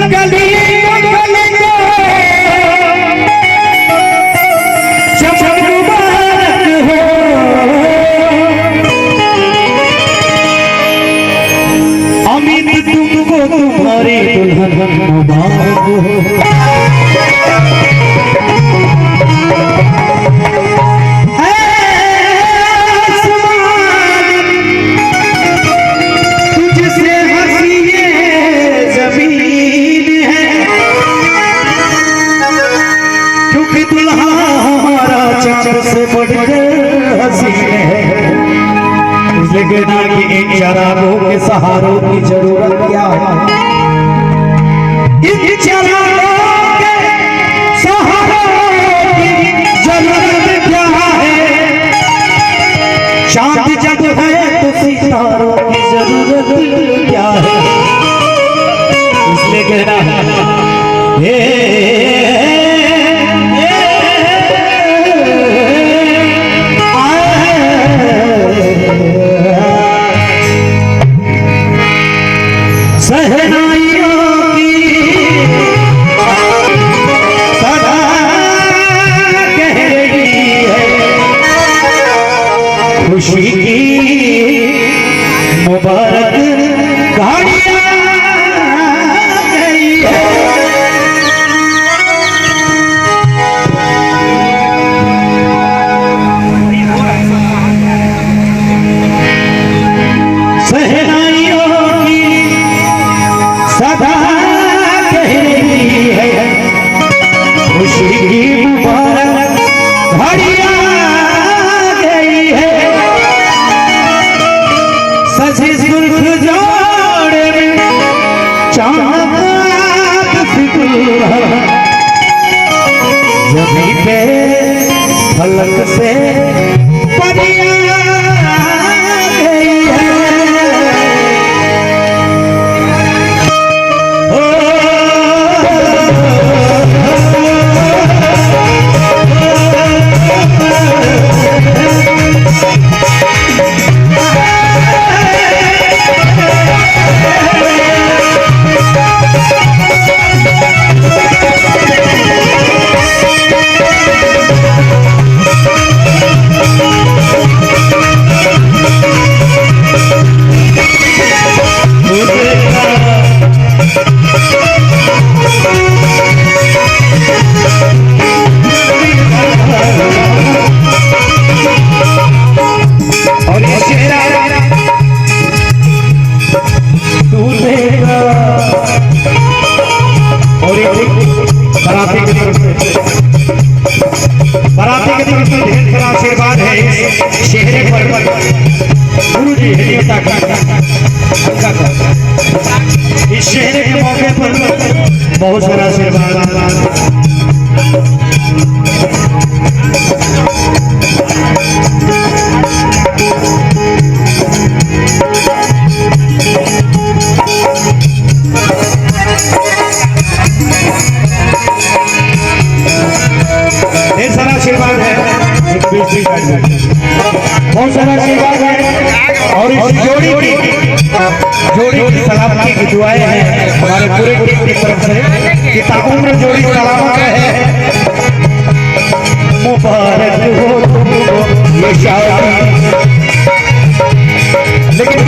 गली गली को जब मुबारक हो, अमित तुमको तुम्हारी दुल्हन मुबारक हो। कि इन चरागों के सहारों की जरूरत क्या है, इन चरागों के सहारों की जरूरत क्या है। चांद जब है तो सितारों की जरूरत क्या है। इसलिए कहना है खुशी की मुबारक घड़ियां गई है। सहनाइयों की सदा कह रही है, खुशी की मुबारक घड़ियां सजी सुर्ख जोड़े चांद सितारा, जमी पे फलक से परियां गई है। बराती की तरफ से ढेर सारा आशीर्वाद है इस चेहरे पर। गुरु जी इस चेहरे के मौके पर बहुत सारा आशीर्वाद। ढेर सारा आशीर्वाद है, बहुत सारा आशीर्वाद है। और इस जोड़ी की सलामती की दुआएं हैं हमारे पूरे टीम की तरफ से कि ताउम्र जोड़ी सलामत रहे। मुबारक हो तुमको ये शादी। लेकिन